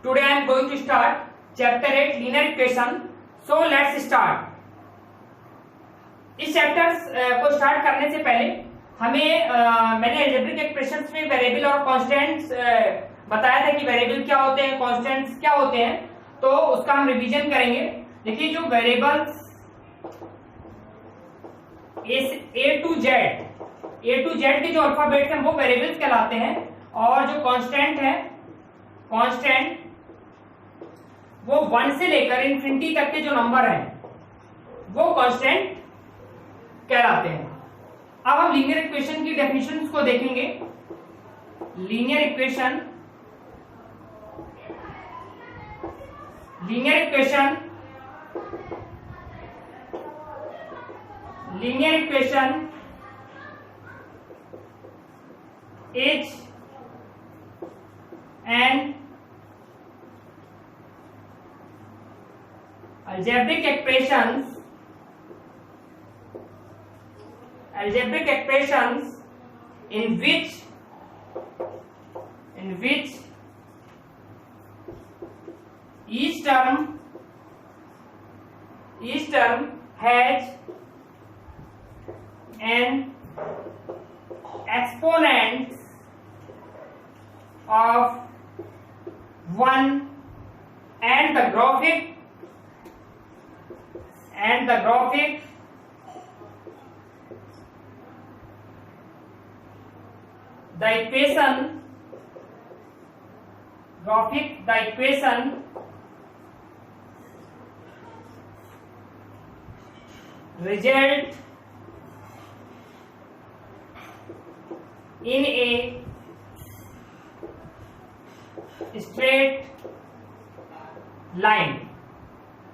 Today I am going to start chapter 8 linear equation. So let's start. इस chapter को start करने से पहले हमें मैंने अलजेब्रिक एक्सप्रेशंस में वेरिएबल और कांस्टेंट्स बताया था कि वेरिएबल क्या होते हैं, कांस्टेंट्स क्या होते हैं, तो उसका हम रिवीजन करेंगे. देखिए जो वेरिएबल्स ए टू जेड के जो अल्फाबेट्स हैं वो वेरिएबल्स कहलाते हैं, और जो कांस्टेंट है, कांस्टेंट वो 1 से लेकर इन्फिनिटी तक के जो नंबर हैं वो कांस्टेंट कहलाते हैं. अब हम लीनियर इक्वेशन की डेफिनेशंस को देखेंगे. Linear equation is an algebraic expressions in which each term has an exponent of 1 and the graphic the equation result in a straight line.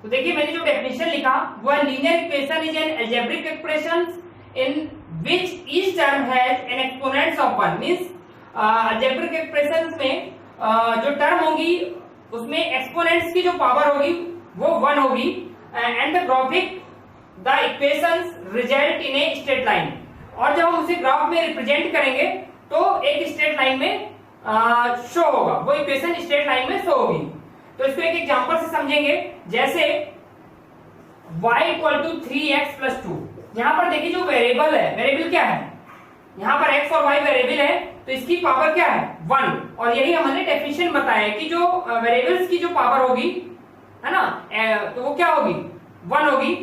तो देखिए मैंने जो डेफिनेशन लिखा वो linear equation is an algebraic expressions in which each term has an exponents of 1. Means algebraic expressions में जो term होगी उसमें एक्सपोनेंट्स की जो पावर होगी वो 1 होगी, and the graphic the equations result in a straight line. और जब हम उसे ग्राफ में रिप्रेजेंट करेंगे तो एक स्ट्रेट लाइन में शो होगा, वो इक्वेशन स्ट्रेट लाइन में शो होगी. तो इसको एक एग्जांपल से समझेंगे. जैसे y equal to 3x plus 2. यहां पर देखिए जो वेरिएबल है, वेरिएबल क्या है, यहां पर x और y वेरिएबल है तो इसकी पावर क्या है 1. और यही हमने डेफिनेशन बताया कि जो वेरिएबल्स की जो पावर होगी है ना, तो वो क्या होगी 1 होगी.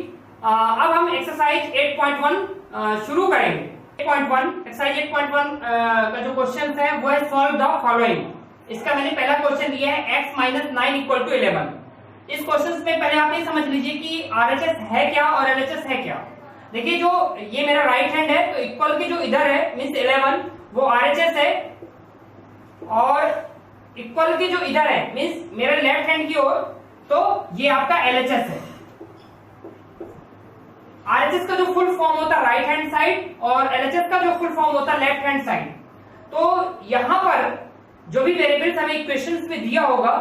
अब हम एक्सरसाइज 8.1 शुरू करेंगे. 8.1 एक्सरसाइज 8.1 का जो क्वेश्चन है वो है सॉल्व द फॉलोइंग. इसका मैंने पहला क्वेश्चन लिया है x माइनस 9 इक्वल टू 11. इस क्वेश्चन में पहले आप ये समझ लीजिए कि RHS है क्या और LHS है क्या. देखिए जो ये मेरा राइट हैंड है तो इक्वल के जो इधर है मींस 11 वो RHS है, और इक्वल के जो इधर है मींस मेरे लेफ्ट हैंड की ओर तो ये आपका LHS है. RHS का जो फुल फॉर्म होता है राइट हैंड साइड और LHS का जो फुल फॉर्म होता है लेफ्ट हैंड साइड. तो यहां पर जो भी वेरिएबल्स हमें इक्वेशंस में दिया होगा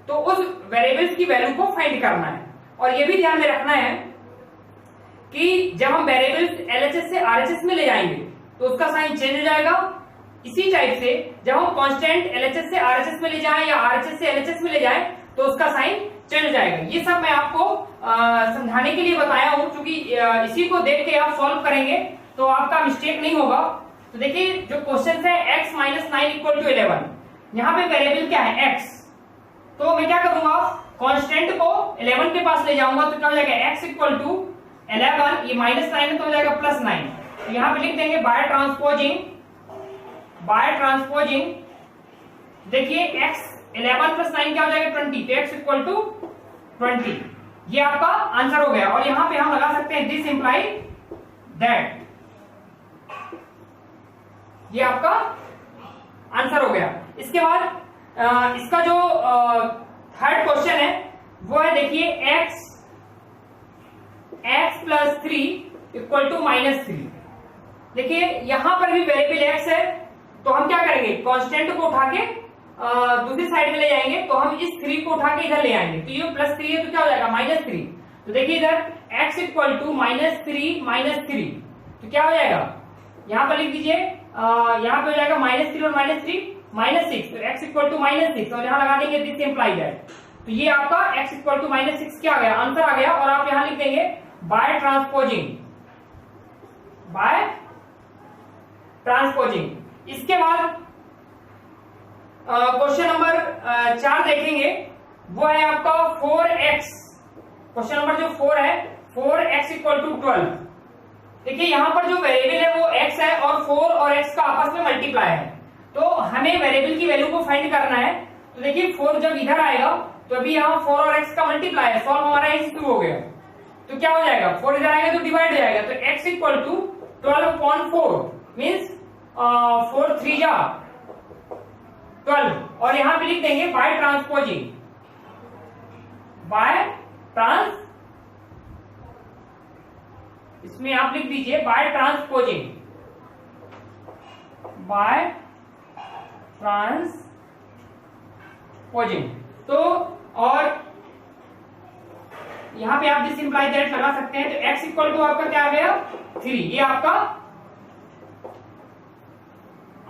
तो उस वेरिएबल्स की वैल्यू को फाइंड करना है. और ये भी ध्यान में रखना है कि जब हम वेरिएबल्स LHS से RHS में ले जाएंगे तो उसका साइन चेंज हो जाएगा. इसी टाइप से जब हम कांस्टेंट LHS से RHS में ले जाएं या RHS से LHS में ले जाएं तो उसका साइन चेंज हो जाएगा. ये सब मैं आपको समझाने के लिए बताया हूं, क्योंकि इसी को देख के आप सॉल्व करेंगे तो आपका मिस्टेक नहीं होगा. तो देखिए जो क्वेश्चन है x माइनस 9 इक्वल टू 11. यहाँ पे वेरिएबल क्या है x, तो मैं क्या करूंगा कांस्टेंट को 11 के पास ले जाऊंगा तो क्या हो जाएगा x इक्वल टू 11, ये माइनस 9 है तो हो जाएगा प्लस 9. तो यहाँ पे लिख देंगे बाय ट्रांसपोजिंग. देखिए x 11 प्लस 9 क्या हो जाएगा 20, तो x इक्वल टू 20. ये आपका आंसर हो गया. और यहाँ पे हम लगा सकते हैं दिस इंप्लाई दैट. ये आपका आंसर हो गया. इसके बाद इसका जो थर्ड क्वेश्चन है वो है देखिए x plus 3 equal to minus 3. देखिए यहां पर भी वेरिएबल x है तो हम क्या करेंगे कांस्टेंट को उठा के दूसरी साइड में ले जाएंगे. तो हम इस 3 को उठा के इधर ले आएंगे तो ये प्लस 3 है तो क्या हो जाएगा माइनस 3. तो देखिए इधर x इक्वल टू -3 तो क्या हो जाएगा, यहां पर लिख दीजिए, यहां पे हो जाएगा -3 और -3 -6, तो x इक्वल टू -6 और यहाँ लगा देंगे दिस इंप्लाई दैट, तो ये आपका x इक्वल टू -6 क्या आ गया, आंसर आ गया। और आप यहाँ लिख देंगे बाय ट्रांसपोजिंग। इसके बाद क्वेश्चन नंबर 4 देखेंगे, वो है आपका 4x। क्वेश्चन नंबर जो 4 है, 4x इक्वल टू 12। देखिए यहाँ पर जो वेरिएबल है वो x है और 4 और x का आपस में मल्टीप्लाई है, तो हमें वेरिएबल की वैल्यू को फाइंड करना है। तो देखिए 4 जब इधर आएगा तो अभी यहाँ 4 और x का मल्टीप्लाई है, सॉल्व हमारा यही शुरू हो गया, तो क्या हो जाएगा, 4 इधर आएगा तो डिवाइड हो जाएगा, तो x इक्वल टू 12/4 मीन्स 4 3 जा 12, और यहां पे लिख देंगे बाय ट्रांसपोजिंग, इसमें आप लिख दीजिए बाय ट्रांसपोजिंग, तो और यहां पे आप दिस इंप्लाई दैट लगा सकते हैं, तो x इक्वल टू आपका क्या आ गया 3, ये आपका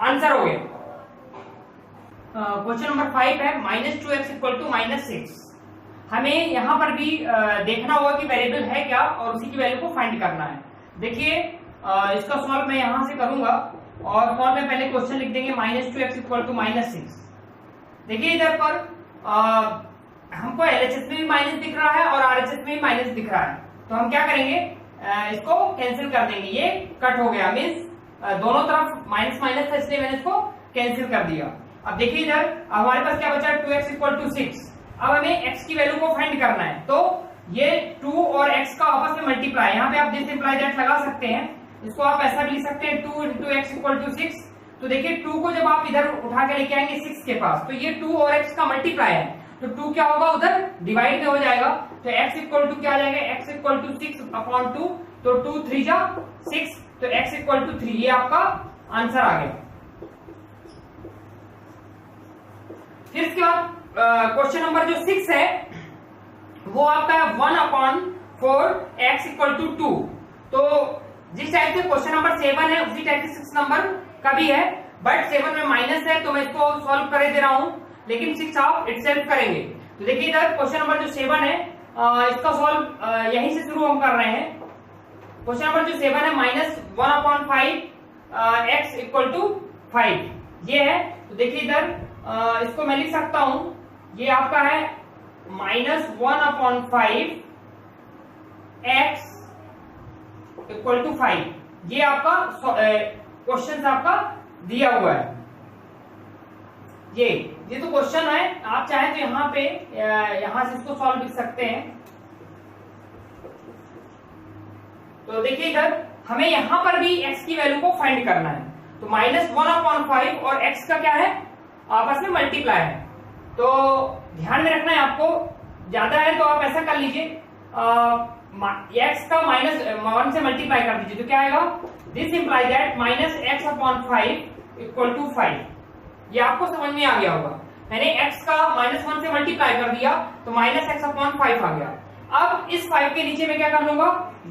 आंसर हो गया। क्वेश्चन नंबर 5 है -2x इक्वल टू -6। हमें यहां पर भी देखना होगा कि वेरिएबल है क्या और उसी की वैल्यू को फाइंड करना है। देखिए इसका सॉल्व मैं यहां से करूंगा और सॉल्व में पहले क्वेश्चन लिख देंगे -2x इक्वल टू -6। देखिए इधर पर हमको LHS में भी माइनस दिख रहा है और RHS में भी माइनस दिख रहा है, तो हम क्या करेंगे, इसको कैंसिल कर देंगे, ये कट हो गया, मीन्स दोनों तरफ माइनस माइनस था इसलिए मैंने इसको कैंसिल कर दिया। अब देखिए इधर हमारे पास क्या बचा, 2x इक्वल टू 6। अब हमें x की वैल्यू को फाइंड करना है, तो ये 2 और x का आपस में मल्टीप्लाई, यहाँ पे आप दिस इंप्लाई दैट लगा सकते हैं, इसको आप ऐसा भी लिख सकते हैं 2 × x इक्वल टू 6। तो देखिए 2 को जब आप इधर उठा के लेके आएंगे 6 के पास, तो ये 2 और x का मल्टीप्लाई है, तो 2 क्या होगा उधर डिवाइड में हो जाएगा, तो x इक्वल टू क्या आ जाएगा, x इक्वल टू 6/2, तो 2 3 जा 6, तो x इक्वल टू 3, ये आपका आंसर आ गया। फिर इसके बाद क्वेश्चन नंबर जो 6 है वो आपका 1/4 x इक्वल टू 2। तो जिस टाइप से क्वेश्चन नंबर 7 है उसी टाइप से 6 नंबर का भी है, बट 7 में माइनस है तो मैं इसको सॉल्व कर दे रहा हूं, लेकिन 6 आप इटसेल्फ करेंगे। तो देखिए इधर क्वेश्चन नंबर जो 7 है इसका सॉल्व यहीं से शुरू हम कर रहे हैं। क्वेश्चन नंबर जो 7 है -1/5 x इक्वल टू 5, ये है। तो देखिए इधर इसको मैं लिख सकता हूं, ये आपका है -1/5 x इक्वल टू 5, ये आपका क्वेश्चन आपका दिया हुआ है। ये तो क्वेश्चन है, आप चाहें तो यहाँ पे यहां से इसको सॉल्व लिख सकते हैं। तो देखिए इधर हमें यहां पर भी x की वैल्यू को फाइंड करना है, तो -1/5 और x का क्या है, आपस में मल्टीप्लाई है, तो ध्यान में रखना है आपको, ज्यादा है तो आप ऐसा कर लीजिए x का -1 से मल्टीप्लाई कर दीजिए, तो क्या आएगा, this imply that -x/5 equal to 5। ये आपको समझ में आ गया होगा, मैंने x का -1 से मल्टीप्लाई कर दिया तो -x/5 आ गया। अब इस 5 के नीचे मैं क्या कर लूंगा,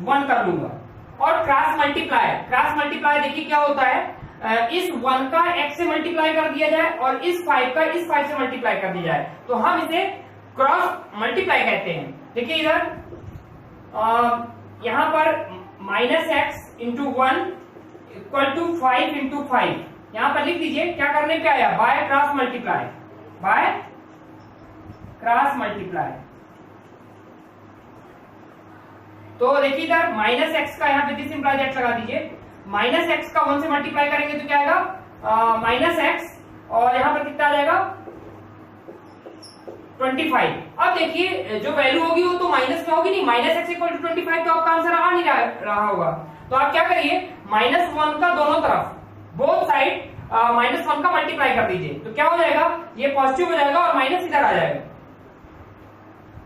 1 कर लूंगा, और क्रॉस मल्टीप्लाई देखिए क्या होता है, इस 1 का x से मल्टीप्लाई कर दिया जाए और इस 5 का इस 5 से मल्टीप्लाई कर दिया जाए, तो हम इसे क्रॉस मल्टीप्लाई कहते हैं। देखिए इधर यहां पर -x into 1 equal to 5 into 5, यहां पर लिख दीजिए, क्या करने पे आया, बाय क्रॉस मल्टीप्लाई। तो देखिए इधर -x का यहाँ पे दिस इंप्लाई दैट लगा दीजिए, -x का 1 से मल्टीप्लाई करेंगे तो क्या आएगा, -x, और यहाँ पर कितना आ जाएगा 25। अब देखिए जो वैल्यू होगी वो तो माइनस में होगी नहीं, -x इक्वल टू 25 तो आपका आंसर आ नहीं रहा होगा, तो आप क्या करिए, -1 का दोनों तरफ बोथ साइड -1 का मल्टीप्लाई कर दीजिए, तो क्या हो जाएगा, ये पॉजिटिव हो जाएगा और माइनस इधर आ जाएगा,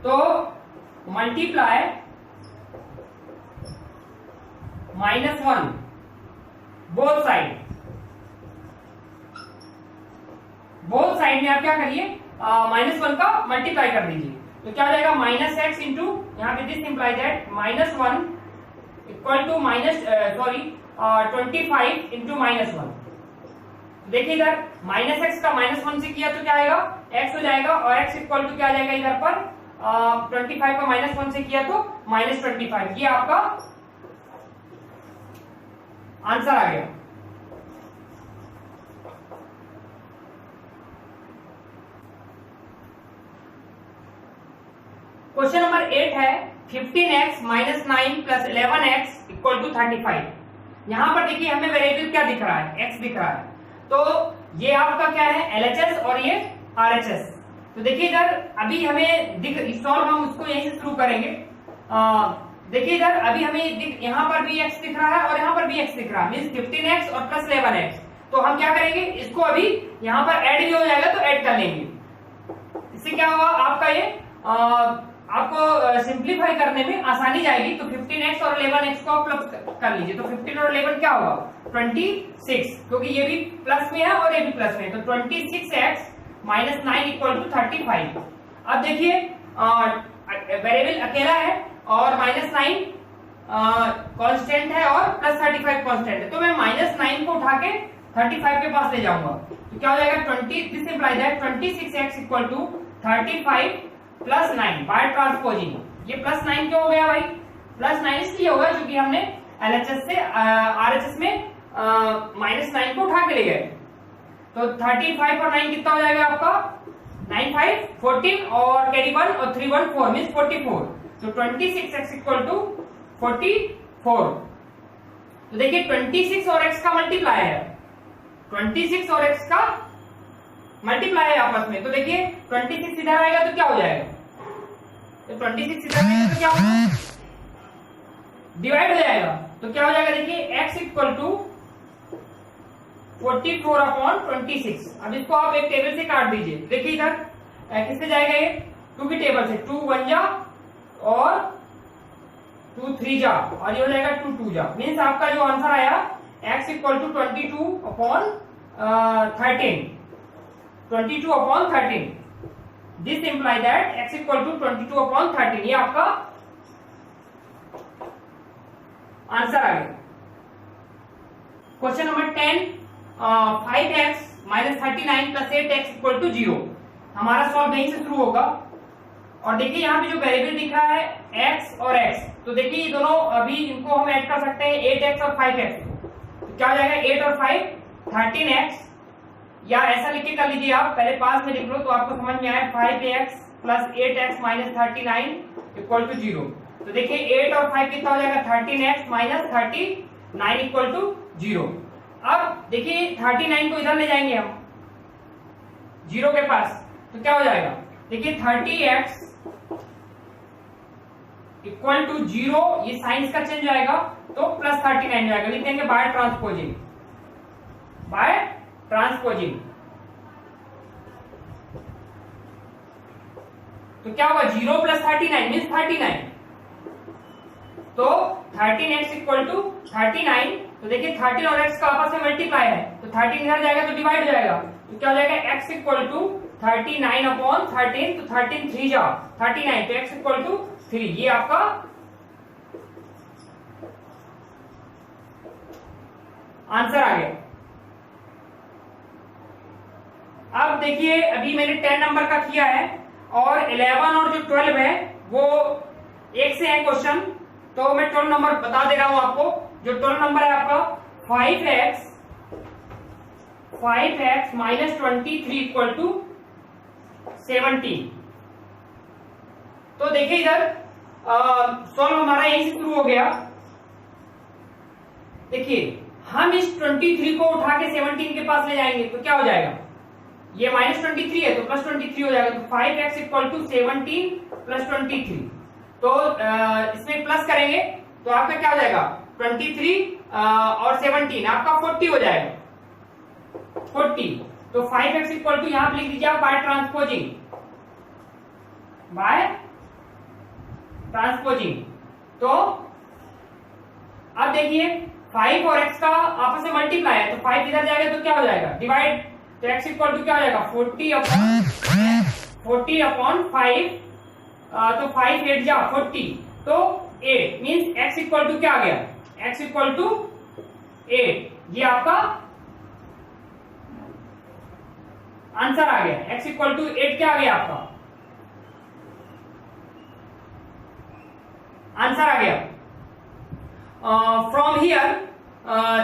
तो मल्टीप्लाई -1 बोथ साइड में आप क्या करिए, -1 का मल्टीप्लाई कर दीजिए, तो क्या हो जाएगा, -x इंटू यहाँ पे this imply that -1 equal to 25 into -1, देखिए इधर माइनस एक्स का -1 से किया तो क्या आएगा, एक्स हो जाएगा, और एक्स इक्वल टू क्या आ जाएगा इधर पर 25 का -1 से किया तो -25। ये आपका आंसर आ गया। क्वेश्चन नंबर 8 है 15x - 9 + 11x = 35। यहां पर देखिए हमें वेरिएबल क्या दिख रहा है, x दिख रहा है। तो ये आपका क्या है, LHS और ये RHS। तो देखिए इधर अभी हमें सॉल्व हम उसको यहीं से शुरू करेंगे। देखिए इधर अभी हमें यहाँ पर भी x दिख रहा है और यहाँ पर भी x दिख रहा है, मीन्स 15x और प्लस 11x। तो हम क्या करेंगे, इसको अभी यहाँ पर ऐड भी हो जाएगा तो ऐड कर लेंगे। इससे क्या होगा, आपका ये आपको सिंप्लीफाई करने में आसानी जाएगी। तो 15x और 11x को प्लस कर लीजिए, तो 15 और 11 क्या होगा 26, क्योंकि ये भी प्लस में है और ये भी प्लस में है। तो 26x - 9 = 35। अब देखिए वेरिएबल अकेला है और -9 कांस्टेंट है और +35 कांस्टेंट है। तो मैं -9 को उठा के 35 के पास ले जाऊंगा, तो क्या हो जाएगा 20। This implies that 26x = 35 + 9 by transposing. ये +9 क्यों हो गया भाई, +9 इसलिए होगा क्योंकि हमने LHS से RHS में -9 को उठा के ले गए। तो 35 और 9 कितना हो जाएगा आपका 9 5 14 और कैरी 1 और 3 1 4 मींस 44। तो 26x = 44। तो देखिए 26 और x का मल्टीप्लाई है, 26 और x का मल्टीप्लाई है आपस में। तो देखिए 26 इधर आएगा तो क्या हो जाएगा, तो 26 इधर आएगा तो क्या होगा, डिवाइड हो जाएगा। तो क्या हो जाएगा, देखिए x = 44/26। अब इसको आप एक टेबल से काट दीजिए। देखिए इधर किससे जाएगा, ये 2 की टेबल से, 2 1 जा और 2 3 जा, और ये हो जाएगा 2 2 जा। मीन्स आपका जो आंसर आया x = 22/13। This imply that x = 22/13। ये आपका आंसर आ गया। Question number 10 5x - 39 + 8x = 0। हमारा सॉल्व यहीं से शुरू होगा। और देखिए यहाँ पे जो वेरिएबल दिख रहा है x और x, तो देखिए ये दोनों अभी इनको हम ऐड कर सकते हैं 8x और 5x। तो क्या हो जाएगा 8 और 5 13x, या ऐसा लिख के कर लीजिए आप, पहले पास में लिख लो तो आपको समझ में आए 5x + 8x - 39 = 0। तो देखिए 8 और 5 कितना हो जाएगा 13x - 39 = 0। अब देखिए 39 को इधर ले जाएंगे हम 0 के पास, तो क्या हो जाएगा, देखिए 30x = 0। ये साइंस का चेंज आएगा तो +39 जाएगा, लिख देंगे बाय ट्रांसपोजिंग। तो क्या होगा 0 + 39 मीन्स 39। तो 13x = 39। तो देखिए 13 और x का आपस में मल्टीप्लाई है, तो 13 इधर जाएगा तो डिवाइड हो जाएगा। तो क्या हो जाएगा x = 39/13। तो 13 3 जा 39, तो x = 3। ये आपका आंसर आ गया। अब देखिए अभी मैंने 10 नंबर का किया है और 11 और जो 12 है वो एक से है क्वेश्चन। तो मैं 12 नंबर बता दे रहा हूं आपको। जो 12 नंबर है आपका 5x - 23 = 17। तो देखिए इधर सॉल्व हमारा यहीं से शुरू हो गया। देखिए हम इस 23 को उठा के 17 के पास ले जाएंगे तो क्या हो जाएगा, ये -23 है तो +23 हो जाएगा। तो 5x = 17 + 23। तो इसमें प्लस करेंगे तो आपका क्या हो जाएगा 23 और 17 आपका 40 हो जाएगा 40। तो 5x = यहां पे लिख दीजिए आप बाय ट्रांसपोजिंग। तो अब देखिए 5 और x का आपस में मल्टीप्लाई है, तो 5 इधर जाएगा तो क्या हो जाएगा डिवाइड। तो x = क्या हो जाएगा 40/5। तो 5 8 जा 40, तो 8 मींस x = क्या आ गया, x = 8। ये आपका आंसर आ गया x इक्वल टू 8 क्या आ गया आपका आंसर आ गया. From here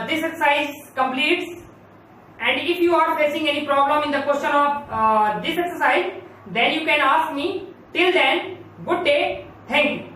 this exercise completes, and if you are facing any problem in the question of this exercise, then you can ask me. Till then, good day, thank you.